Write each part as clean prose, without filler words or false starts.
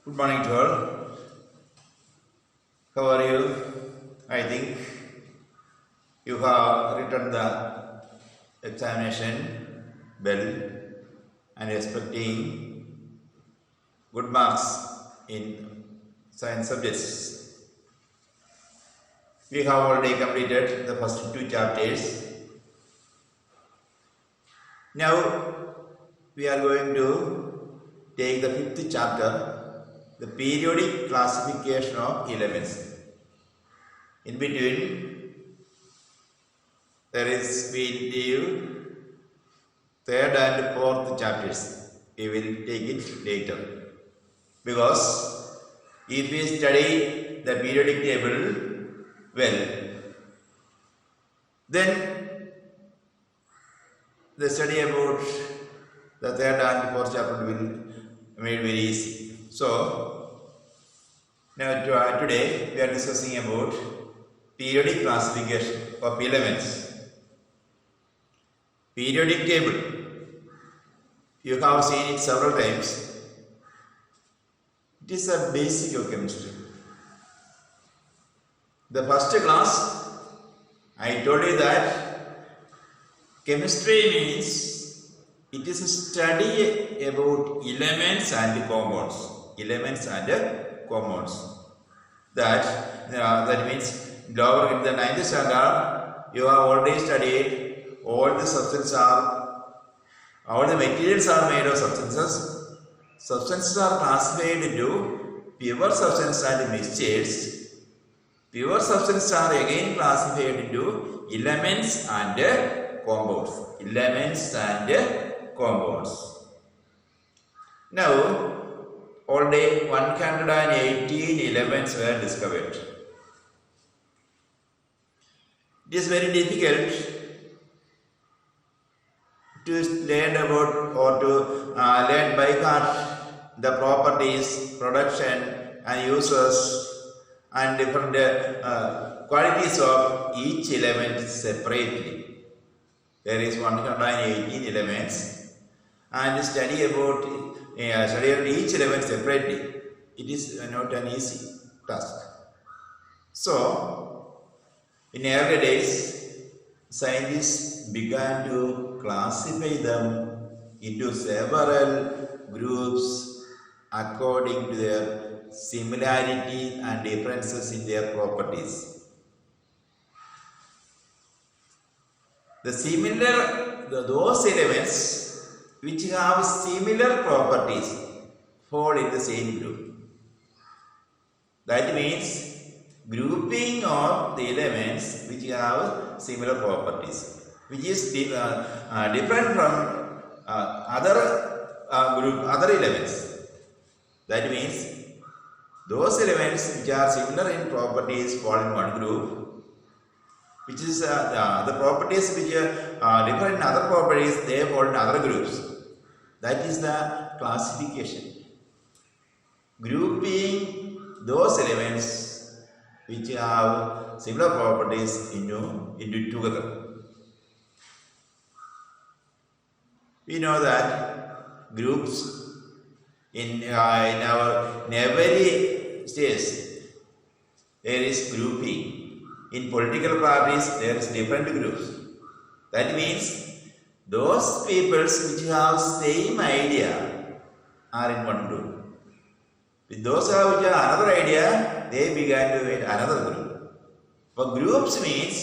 Good morning to all. How are you? I think you have written the examination well and expecting good marks in science subjects. We have already completed the first two chapters. Now we are going to take the fifth chapter, the periodic classification of elements. In between, we leave third and fourth chapters. We will take it later. Because if we study the periodic table well, then the study about the third and fourth chapter will be made very easy. So, now today we are discussing about periodic classification of elements. Periodic table. You have seen it several times. It is a basic of chemistry. The first class, I told you that chemistry means it is a study about elements and compounds. Elements and compounds. That means lower in the 9th standard, you have already studied all the materials are made of substances. Substances are classified into pure substance and mixtures. Pure substances are again classified into elements and compounds. Elements and compounds. Now, already 118 elements were discovered. It is very difficult to learn about or to learn by heart the properties, production and uses and different qualities of each element separately. There is 118 elements and study about each element separately. It is not an easy task. So, in early days, scientists began to classify them into several groups according to their similarity and differences in their properties. Those elements which have similar properties fall in the same group. That means grouping of the elements which have similar properties, which is different from other elements. That means those elements which are similar in properties fall in one group, which is the properties which are different in other properties, they fall in other groups. That is the classification. Grouping those elements which have similar properties into together. We know that groups in every stage there is grouping. In political parties there is different groups. That means those peoples which have same idea are in one group. With those which have another idea, they began to make another group. For groups means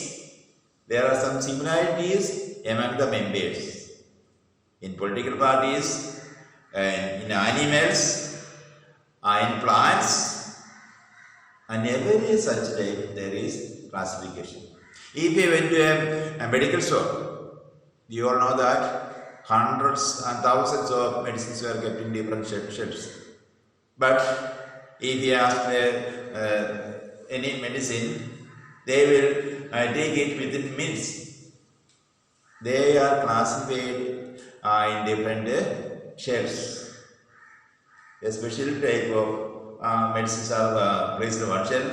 there are some similarities among the members. In political parties, in animals, in plants, and every such type there is classification. If you went to a medical store, you all know that hundreds and thousands of medicines were kept in different shelves. But if you ask any medicine, they will take it within minutes. They are classified in different shelves. A special type of medicines are placed in one shelf,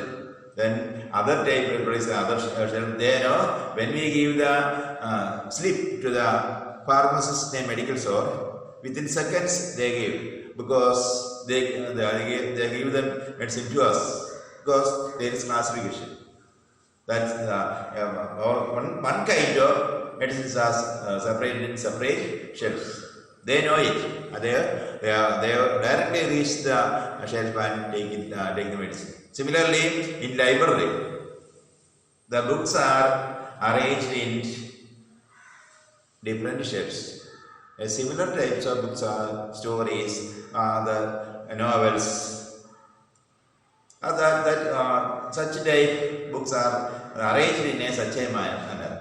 then other type will place in other shelf. They know when we give the slip to the pharmacist in a medical store, within seconds they give, because they give them medicine to us because there is classification. That's one kind of medicines are separated in separate shelves. They know it. They directly reach the shelf and take the medicine. Similarly, in library, the books are arranged in different shelves. Similar types of books are stories, the novels. Such type books are arranged in such a manner.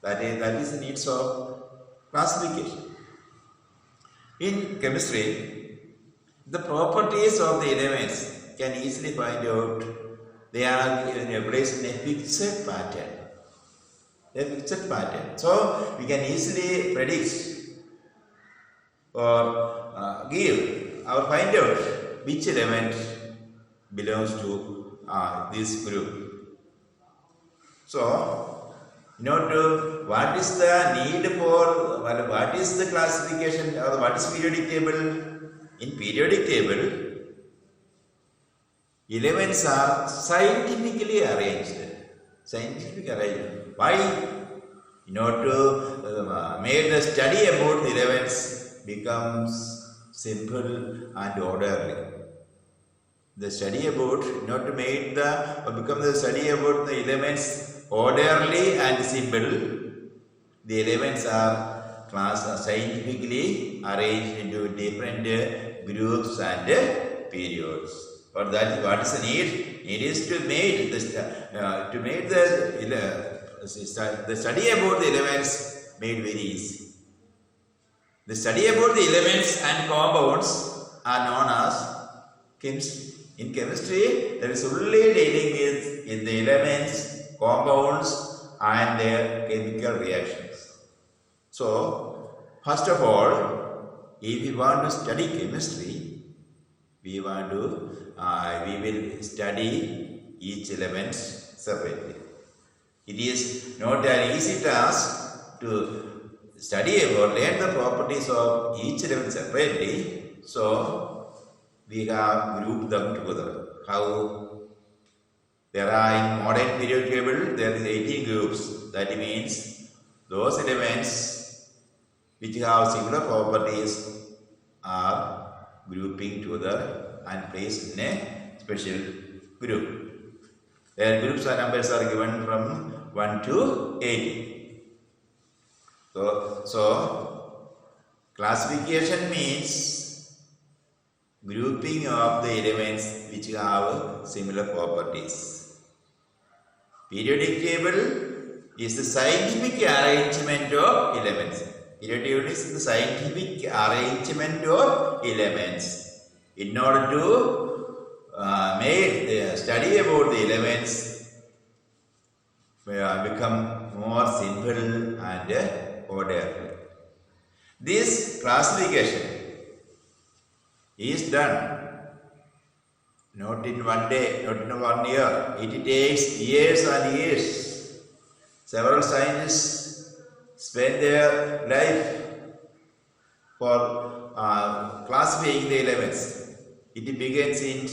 That is the needs of classification. In chemistry, the properties of the elements can easily find out. They are placed in a fixed pattern. So we can easily predict or find out which element belongs to this group. So, what is the need for, what is the classification or what is periodic table? In periodic table, elements are scientifically arranged. Why? In order to make the study about the elements becomes simple and orderly. The study about, in order to make become the study about the elements orderly and simple, the elements are scientifically arranged into different groups and periods. But what is the need? It is to make the study about the elements made very easy. The study about the elements and compounds are known as chemistry. In chemistry, there is only dealing with the elements, compounds, and their chemical reactions. So, first of all, if we want to study chemistry, we will study each element separately. It is not an easy task to study about, learn the properties of each element separately. So, we have grouped them together. How? There are in modern periodic table, there is 18 groups. That means those elements which have similar properties are grouping together and placed in a special group. Their groups and numbers are given from 1 to 18. So classification means grouping of the elements which have similar properties. Periodic table is the scientific arrangement of elements. Periodic table is the scientific arrangement of elements. In order to make the study about the elements become more simple and orderly. This classification is done not in one day, not in 1 year. It takes years and years. Several scientists spend their life for classifying the elements. It begins in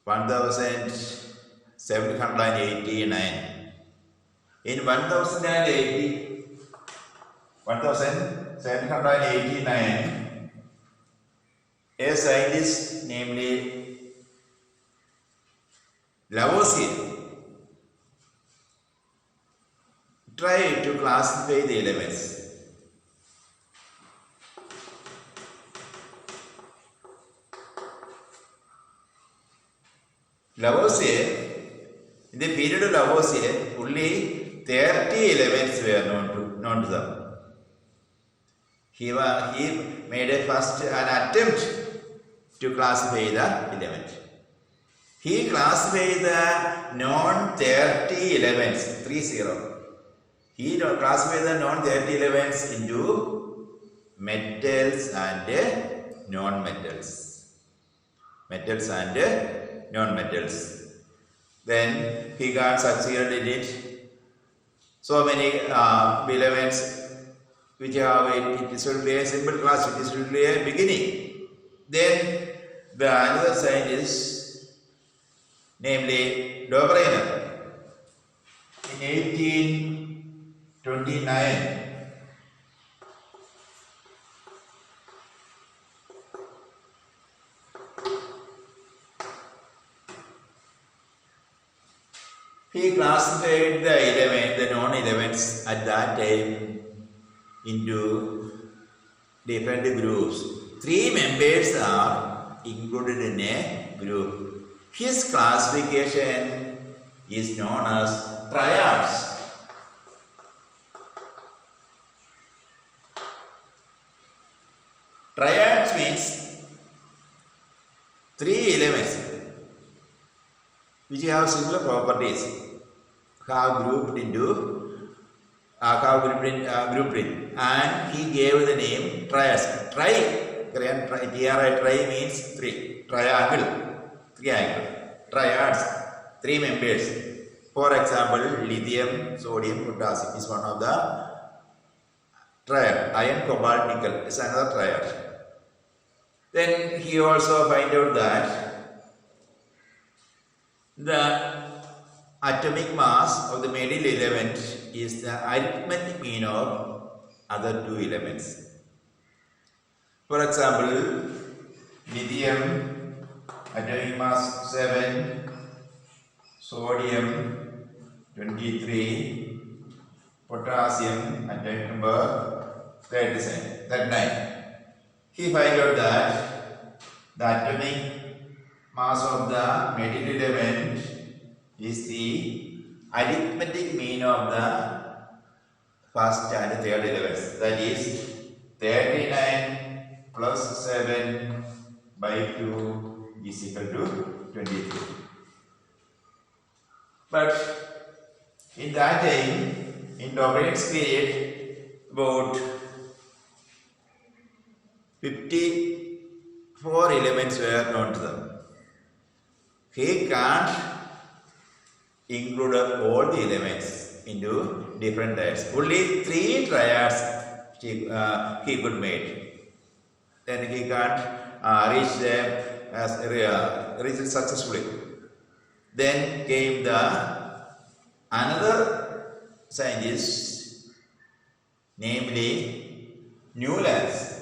1789. In 1789, a scientist, namely Lavoisier, tried to classify the elements. Lavoisier, in the period of Lavoisier, only 30 elements were known to them. He made an attempt to classify the element. He classified the non-30 elements, 30. He classified the non-30 elements into metals and non-metals. Metals and non-metals. Then he got succeeded in it. So many elements which have it will be a simple class, it will be a beginning. Then the another scientist, namely Dobrynin, in 1829, he classified the non-elements at that time into different groups. 3 members are included in a group. His classification is known as triads. Triads means 3 elements which have similar properties have grouped in, and he gave the name triads. Tri means 3. Triangle. Triads. 3 members. For example, lithium, sodium, potassium is one of the triad. Iron, cobalt, nickel is another triad. Then he also find out that the atomic mass of the middle element is the arithmetic mean of other 2 elements. For example, lithium, atomic mass 7, sodium 23, potassium, atomic number 39. He find out that the atomic mass of the middle element is the arithmetic mean of the first and third elements. That is 39 plus 7 by 2 is equal to 23. But in that time, in Dobrynin's period, about 54 elements were known to them. He can't include all the elements into different triads. Only 3 triads he could make. Then he can't reach them reach it successfully. Then came another scientist, namely Newlands.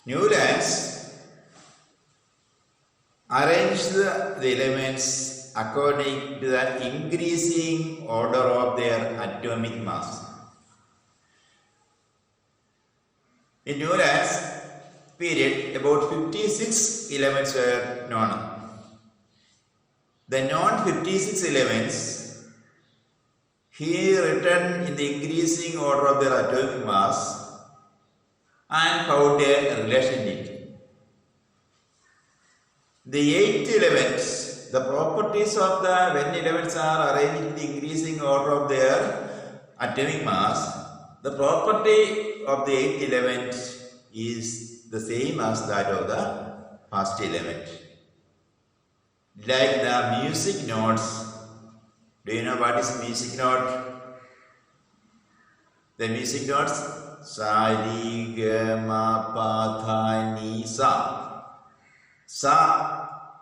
Newlands arranged the elements according to the increasing order of their atomic mass. In Newlands' period, about 56 elements were known. The non-56 elements he written in the increasing order of their atomic mass and found a relation in it. The 8 elements, the properties of the when elements are arranged in the increasing order of their atomic mass, the property of the 8th element is the same as that of the first element. Like the music notes, do you know what is music note? The music notes, sa, ri, ga, ma, pa, tha, ni, sa. Sa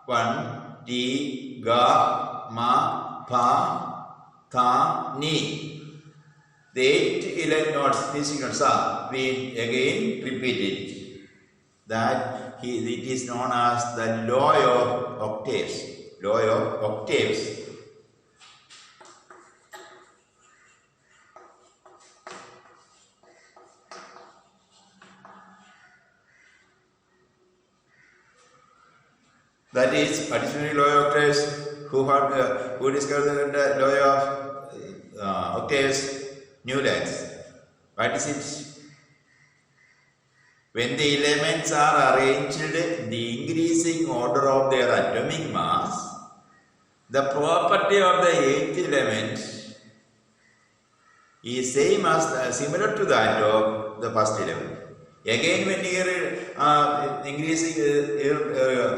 1, ti, ga, ma, pa, tha, ni. The 8 element notes, music notes are being again repeated. That it is known as the law of octaves. Law of octaves. That is additionally law of octaves. Who discovered the law of octaves? Newlands. What is it? when the elements are arranged in the increasing order of their atomic mass, the property of the eighth element is similar to that of the first element. Again, when here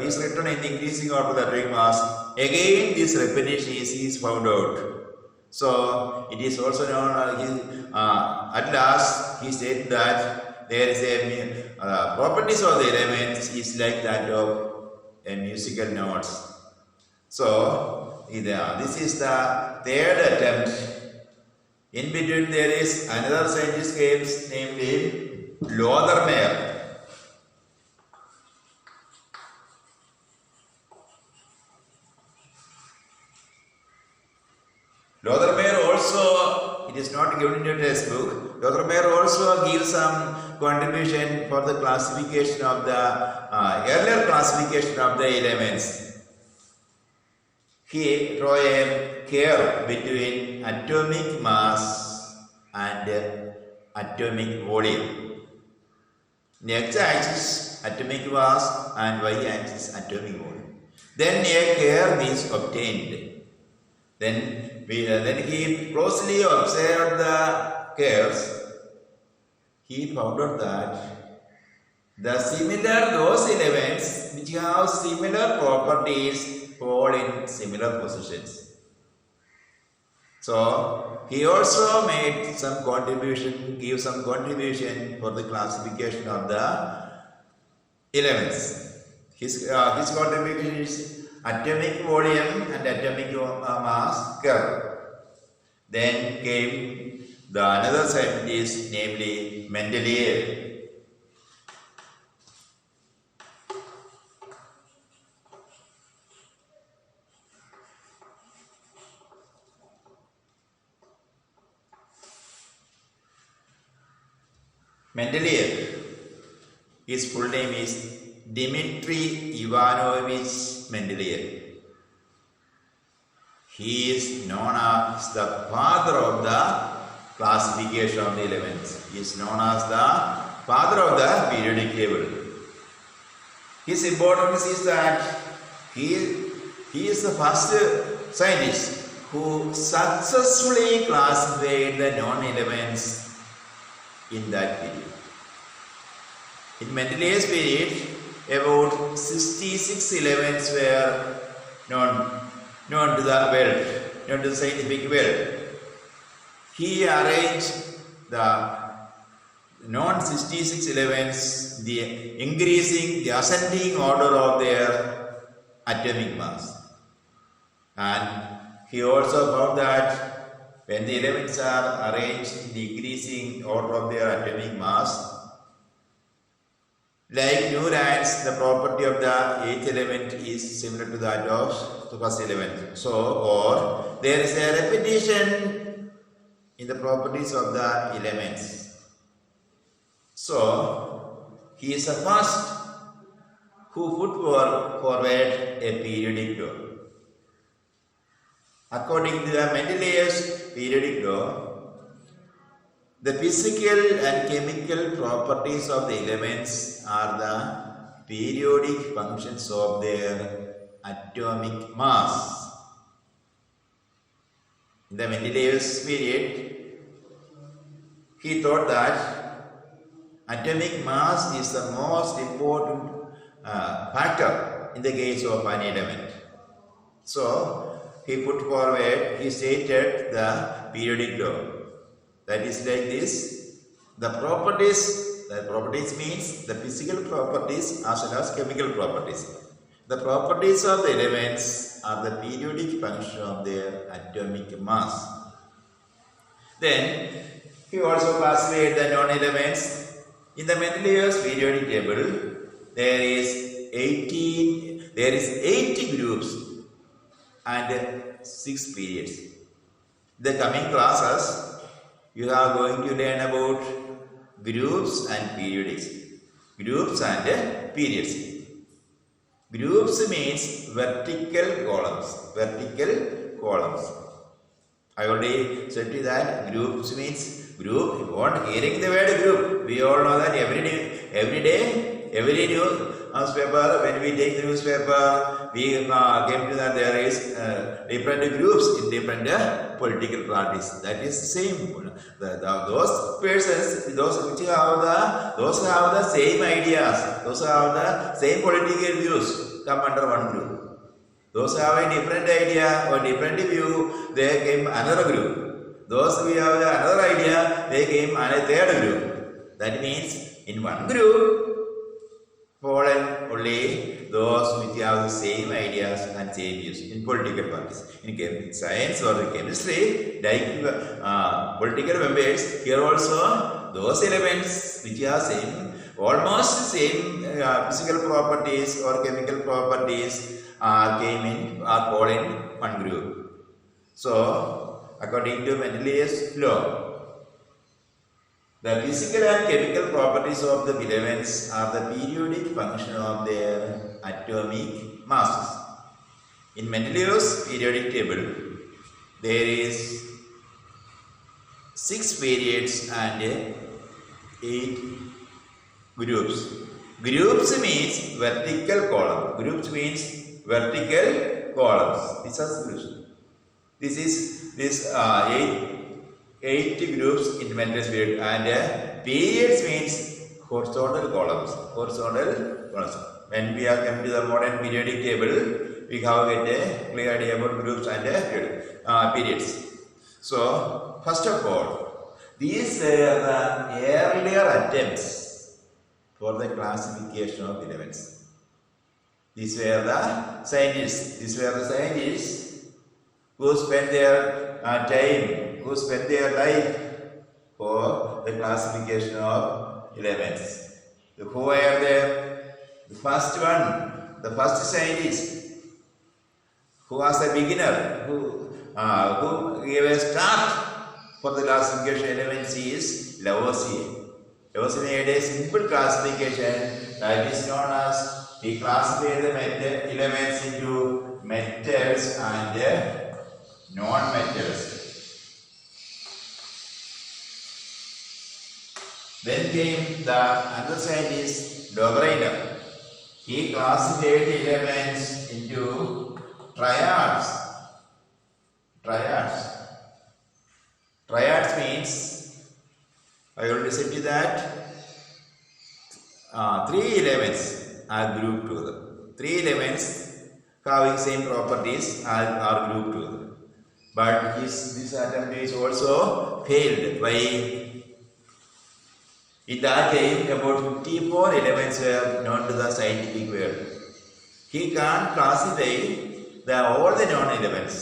is written in increasing order of the atomic mass, again this repetition is found out. So it is also known at last he said that there is a properties of the elements is like that of a musical notes. So this is the third attempt. In between there is another scientist case, namely Lothar. Lothar also, it is not given in your textbook. Lothar also gives some contribution for the classification of the earlier classification of the elements. He draw a curve between atomic mass and atomic volume. In x-axis atomic mass and y-axis atomic volume. Then a curve is obtained. Then he closely observed the curves. He found out that those elements which have similar properties fall in similar positions. So he also made some contribution, give some contribution for the classification of the elements. His contribution is atomic volume and atomic mass curve. Then came the another scientist, namely Mendeleev. Mendeleev, his full name is Dmitry Ivanovich Mendeleev. He is known as the father of the classification of the elements. He is known as the father of the periodic table. His importance is that he is the first scientist who successfully classified the known elements in that period. In Mendeleev's period, about 66 elements were known to the world, known to the scientific world. He arranged the known 66 elements, the ascending order of their atomic mass. And he also found that when the elements are arranged in the increasing order of their atomic mass, like neurons, the property of the eighth element is similar to that of the first element. So, or there is a repetition in the properties of the elements. So, he is the first who put forward a periodic law. According to the Mendeleev's periodic law, the physical and chemical properties of the elements are the periodic functions of their atomic mass. In the Mendeleev's period, he thought that atomic mass is the most important factor in the case of an element. So, he stated the periodic law. That is like this. The properties means the physical properties as well as chemical properties. The properties of the elements are the periodic function of their atomic mass. Then, he also classified the known elements. In the Mendeleev's periodic table, there is 80 groups and 6 periods. The coming classes, you are going to learn about groups and periodics. Groups and periods. Groups means vertical columns. Vertical columns. I already said to you that groups means Group, what hearing the word group, we all know that every day, every newspaper, when we take the newspaper, we came to that there is different groups in different political parties. That is the same. Those persons, those who have the same ideas, those who have the same political views, come under one group. Those who have a different idea or different view, they came another group. Those who have another idea, they came on a third group. That means in one group, fallen only those which have the same ideas and same views in political parties. In science or chemistry, like political members, here also those elements which are almost same physical properties or chemical properties are called in one group. So, according to Mendeleev's law, the physical and chemical properties of the elements are the periodic function of their atomic masses. In Mendeleev's periodic table, there is 6 periods and 8 groups. Groups means vertical column. Groups means vertical columns. These are groups. This is 8 groups in Mendeleev's period, and periods means horizontal columns. When we are coming to the modern periodic table, we have a clear idea about groups and periods. So, first of all, these are the earlier attempts for the classification of elements. These were the scientists who spent their life for the classification of elements. Who were there? The first scientist who was a beginner, who gave a start for the classification of elements is Lavoisier. Lavoisier made a simple classification that is known as, he classified the elements into metals and non-metals. Then came the other scientist, Lorentz. He classified elements into triads. Triads means, I already said you that 3 elements are grouped together. 3 elements having same properties are grouped together. But this attempt is also failed by, in that time about 54 elements were known to the scientific world. He can't classify all the known elements.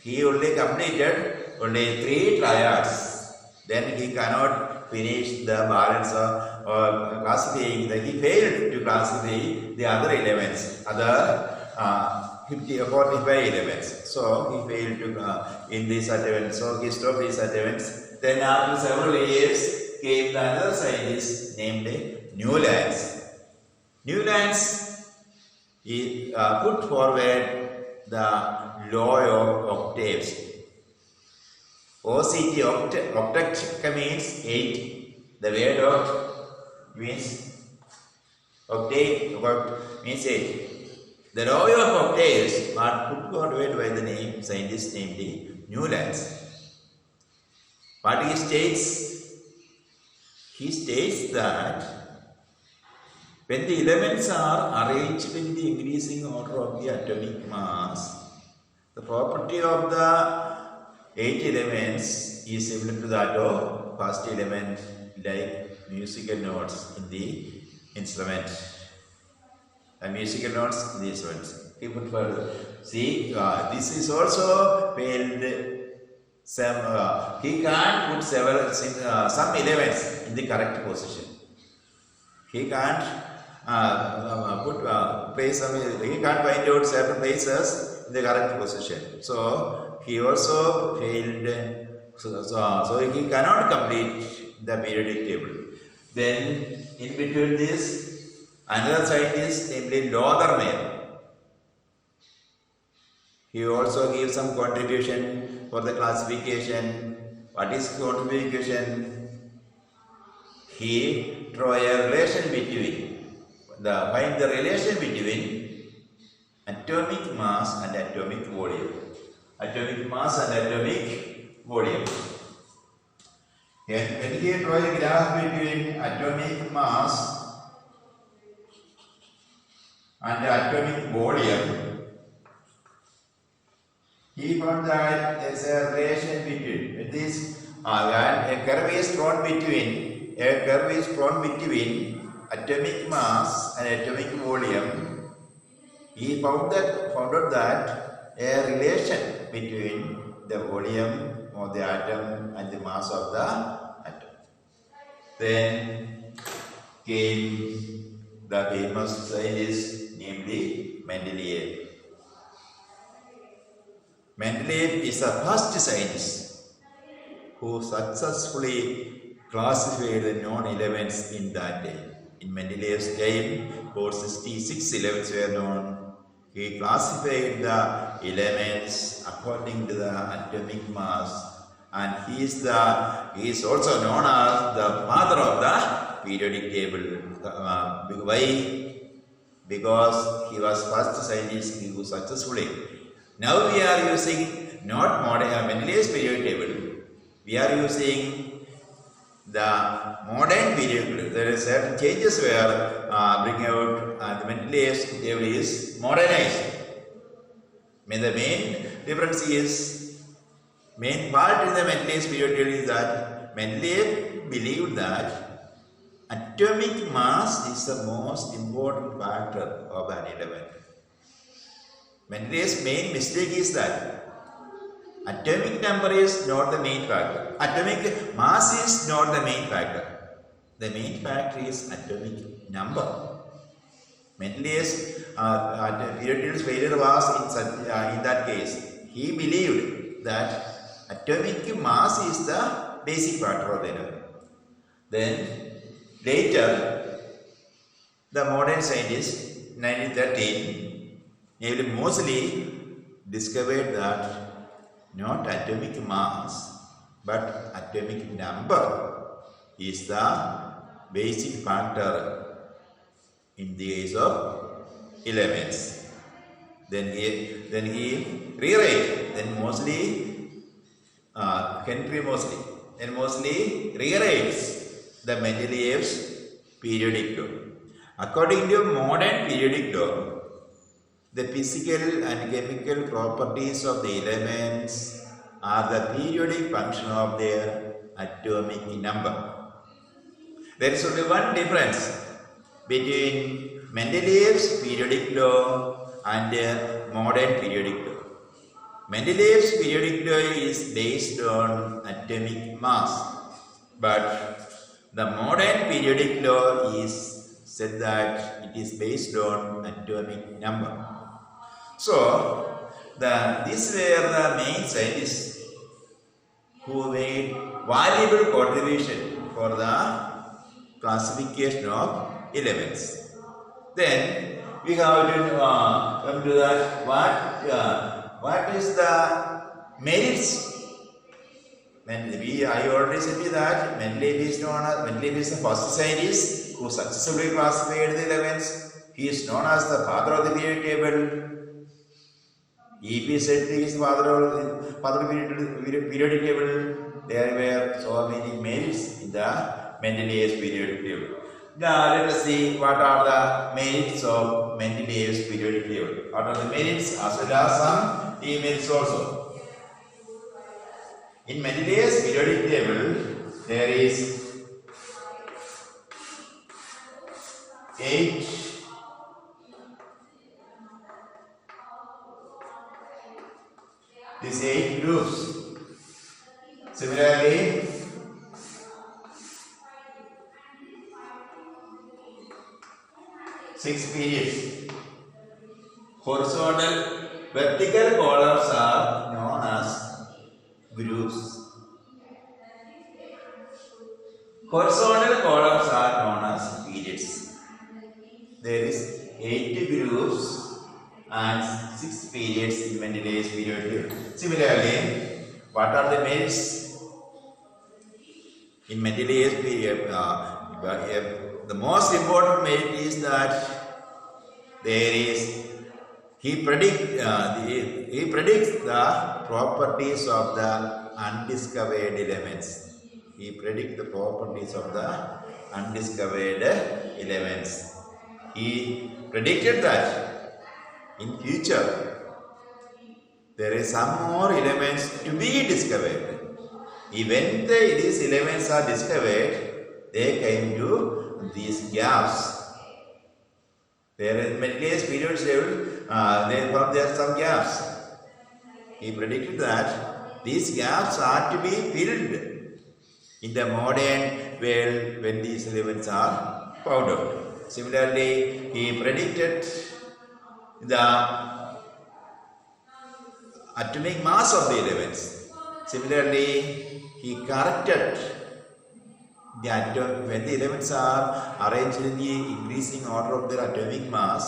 He only completed only 3 triads. Then he cannot finish the balance of classifying. He failed to classify the other elements, other 45 elements. So he failed to in this attempt. So he stopped his attempts. Then after several years came another scientist named Newlands. Newlands put forward the law of octaves. OCT, octet means 8. The word oct means octave means 8. The law of octaves are put forward by the scientist named Newlands. What he states that when the elements are arranged in the increasing order of the atomic mass, the property of the 8 elements is similar to that of first element, like musical notes in the instrument. Musical notes in the instruments. He put further. See, this is also failed. He can't put some elements in the correct position. He can't he can't find out certain places in the correct position. So he also failed. So he cannot complete the periodic table. Then in between this, another scientist named Lotherman. He also gives some contribution for the classification. What is contribution? he draw a relation between find the relation between atomic mass and atomic volume. Atomic mass and atomic volume. And when he draw a graph between atomic mass and atomic volume, he found that there is a relation between this. A curve is drawn between atomic mass and atomic volume. He found out that a relation between the volume of the atom and the mass of the atom. Then came the famous scientist, namely Mendeleev. Mendeleev is the first scientist who successfully classified the non-elements in that day. In Mendeleev's time, about 66 elements were known. He classified the elements according to the atomic mass, and he is also known as the father of the periodic table. Why? Because he was first scientist who successfully. Now we are using not modern Mendeleev's periodic table. We are using the modern period. There are certain changes we are bringing out, and the Mendeleev's table is modernized. The main difference is, main part in the Mendeleev's period table is that Mendeleev believed that atomic mass is the most important factor of an element. Mendeleev's main mistake is that atomic number is not the main factor. Atomic mass is not the main factor. The main factor is atomic number. Mendeleev's periodic failure was in that case. He believed that atomic mass is the basic factor of the element. Then later, the modern scientists, 1913, namely Moseley, discovered that not atomic mass but atomic number is the basic factor in the case of elements. Then he rewrite. Then Moseley, Henry Moseley. Then Moseley rewrites the Mendeleev's periodic law. According to modern periodic law, the physical and chemical properties of the elements are the periodic function of their atomic number. There is only one difference between Mendeleev's periodic law and modern periodic law. Mendeleev's periodic law is based on atomic mass, but the modern periodic law is said that it is based on atomic number. So, these were the main scientists who made valuable contribution for the classification of elements. Then we have to come to that what is the merits. I already said that Mendeleev is the first scientist who successfully classified the elements. He is known as the father of the periodic table. E.P. said he is the father of the periodic table. There were so many merits in the Mendeleev's periodic table. Now let us see what are the merits of Mendeleev's periodic table. What are the merits as well as some demerits also. In Mendeleev's periodic table, there is 8 groups. Similarly, six periods. Horizontal, vertical columns are known as groups. Horizontal columns are known as periods. There is 8 groups and 6 periods in Mendeleev's periodic table. Similarly, what are the merits? In Mendeleev's But the most important merit is that he predicts the properties of the undiscovered elements. He predicts the properties of the undiscovered elements. He predicted that in future there is some more elements to be discovered. When these elements are discovered, they came to these gaps. There in Mendeleev's period table, there are some gaps. He predicted that these gaps are to be filled in the modern world when these elements are found out. Similarly, he predicted the atomic mass of the elements. Similarly, he corrected the atom when the elements are arranged in the increasing order of their atomic mass.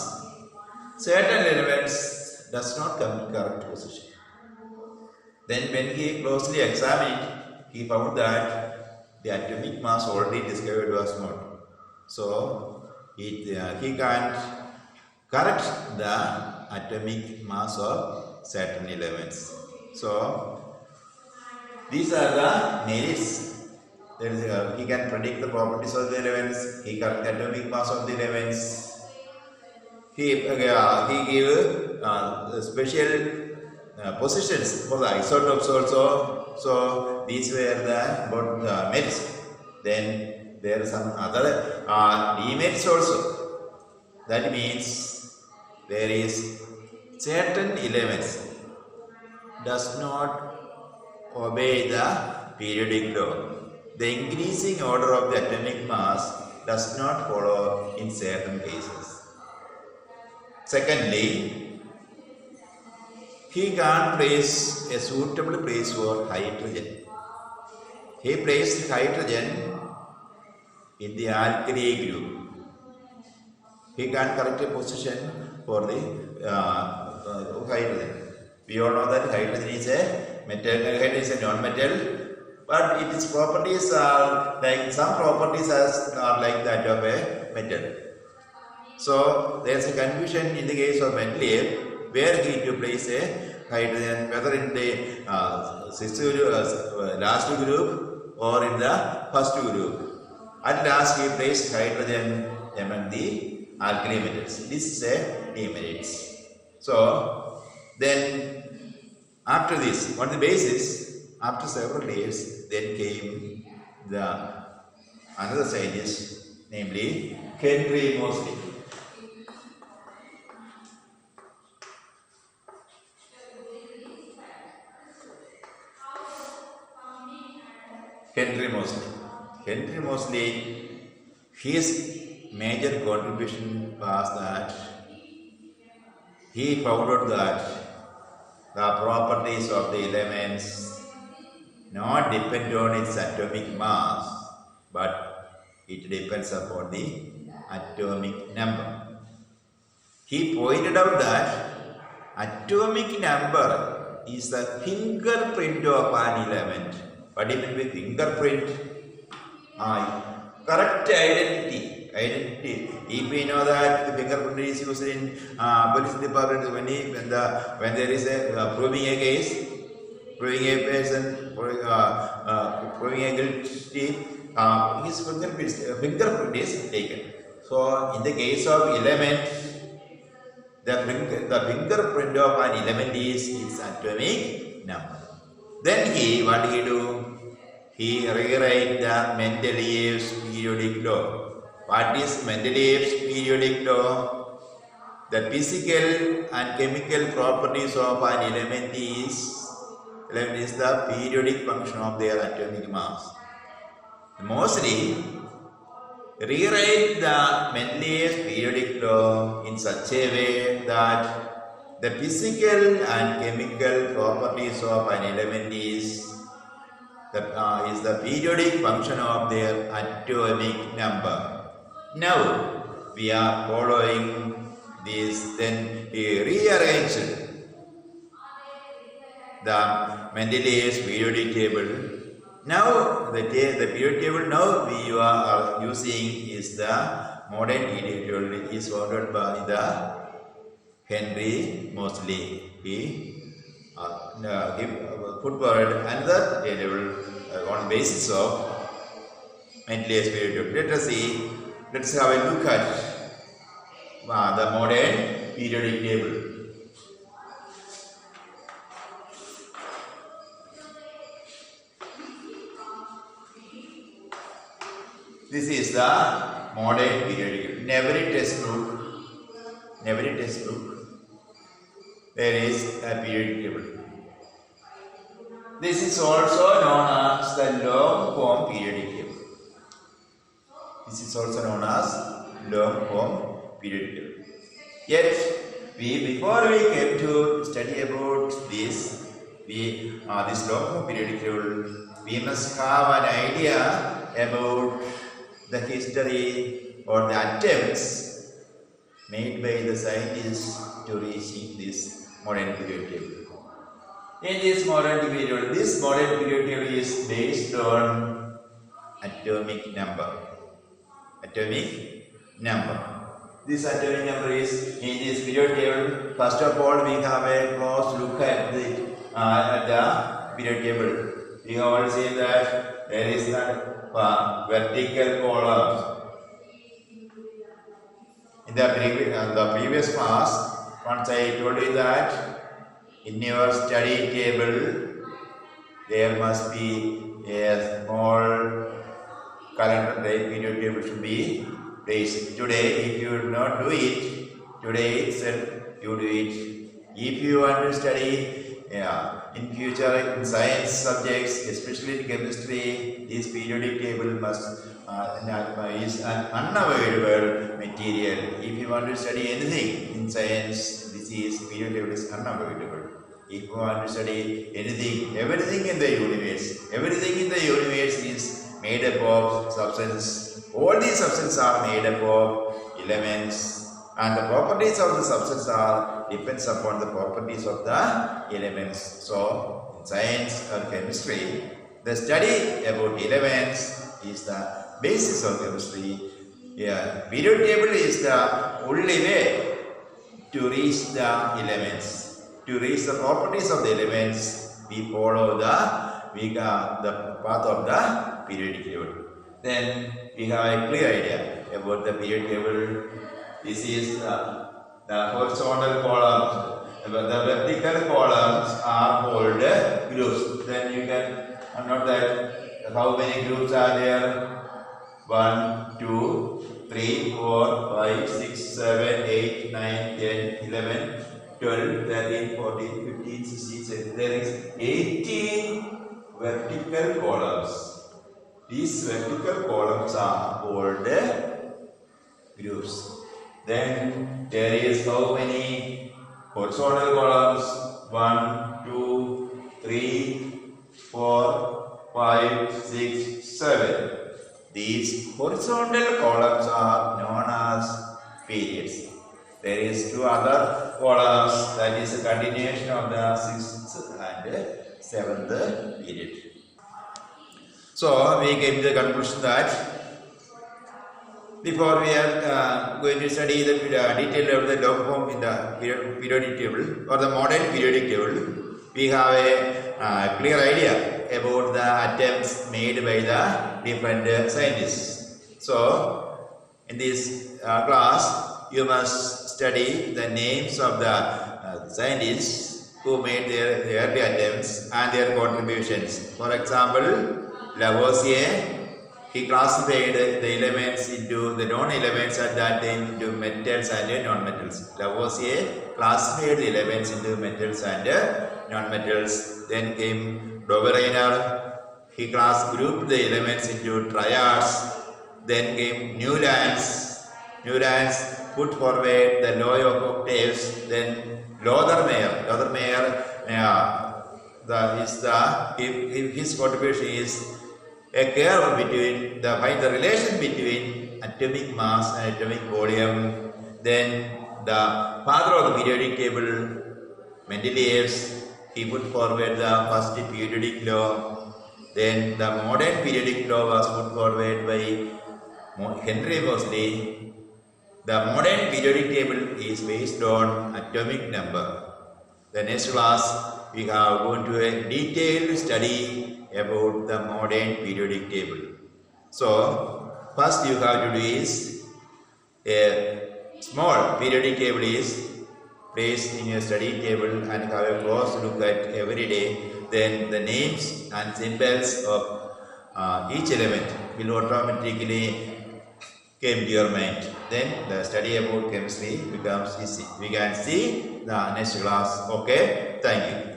Certain elements does not come in correct position. Then, when he closely examined, he found that the atomic mass already discovered was not. So, he can't correct the atomic mass of certain elements. So, these are the merits. He can predict the properties of the elements. He correct the atomic mass of the elements. He gave special positions for the isotopes also. So these were the merits. Then there are some other demerits also. That means there is certain elements does not obey the periodic law. The increasing order of the atomic mass does not follow in certain cases. Secondly, he can't place a suitable place for hydrogen. He placed hydrogen in the alkali group. He can't correct a position for the hydrogen. We all know that hydrogen is a metal, hydrogen is a non-metal. But its properties are like some properties are like that of a metal. So there is a confusion in the case of Mendeleev where he to place a hydrogen, whether in the last group or in the first group. At last he placed hydrogen among the alkali metals. This is a demerit. So then after this, on the basis, after several years, then came another scientist, namely Henry Moseley. Henry Moseley, his major contribution was that he found out that the properties of the elements not depend on its atomic mass, but it depends upon the atomic number. He pointed out that atomic number is the fingerprint of an element. What do you mean by fingerprint? Correct identity. If we know that the fingerprint is used in police department when there is a proving a case, proving a person, proving a guilty, his fingerprint is taken. So in the case of element, the fingerprint of an element is its atomic number. Then what did he do? He rewrite the Mendeleev's periodic law. What is Mendeleev's periodic law? The physical and chemical properties of an element is the periodic function of their atomic mass. Mostly rewrite the Mendeleev's periodic law in such a way that the physical and chemical properties of an element is the periodic function of their atomic number. Now we are following this. Then he rearranged the Mendeleev's periodic table. Now the periodic table now we are using is the modern periodic table. It is founded by the Henry Moseley. He put forward another table on basis of Mendeleev's periodic table. Let us see. Let's have a look at the modern periodic table. This is the modern periodic table. In every textbook, there is a periodic table. This is also known as the long form periodic table. This is also known as long form periodic table. Yet, before we came to study about this long form periodic table, we must have an idea about the history or the attempts made by the scientists to reaching this modern periodic table. In this modern periodic table is based on atomic number. This atomic number is in this periodic table. First of all, we have a close look at the periodic table. We have all seen that there is the vertical columns. In the previous class, once I told you that in your study table there must be a small calendar periodic table should be placed. Today, if you do not do it, today itself you do it. If you want to study in future in science subjects, especially in chemistry, this periodic table is an unavoidable material. If you want to study anything in science, periodic table is unavoidable. If you want to study anything, everything in the universe is made up of substance. All these substances are made up of elements. And the properties of the substance depends upon the properties of the elements. So, in science or chemistry, the study about elements is the basis of chemistry. Periodic table is the only way to reach the elements. To reach the properties of the elements, we follow the path of the periodic table. Then we have a clear idea about the periodic table. This is the horizontal columns. The vertical columns are called groups. Then you can note that how many groups are there? 1, 2, 3, 4, 5, 6, 7, 8, 9, 10, 11, 12, 13, 14, 15, 16, 17. There is 18 vertical columns. These vertical columns are called groups. Then there is how many horizontal columns? 1, 2, 3, 4, 5, 6, 7. These horizontal columns are known as periods. There is 2 other columns, that is a continuation of the 6th and 7th period. So we came to the conclusion that before we are going to study the detail of the long form in the periodic table or the modern periodic table, we have a clear idea about the attempts made by the different scientists. So, in this class, you must study the names of the scientists who made their early attempts and their contributions. For example, Lavoisier, he classified the elements into the non-elements at that time into metals and non-metals. Lavoisier classified the elements into metals and non-metals. Then came Dobereiner. He grouped the elements into triads. Then came Newlands. Newlands put forward the law of octaves. Then Lothermeyer. His contribution is a curve between find the relation between atomic mass and atomic volume. Then the father of the periodic table, Mendeleev, he put forward the first periodic law. Then the modern periodic law was put forward by Henry Moseley. The modern periodic table is based on atomic number. The next class we are going to a detailed study about the modern periodic table. So first you have to do is a small periodic table is placed in your study table and have a close look at every day. Then the names and symbols of each element will automatically came to your mind. Then the study about chemistry becomes easy. We can see the next class. Okay, thank you.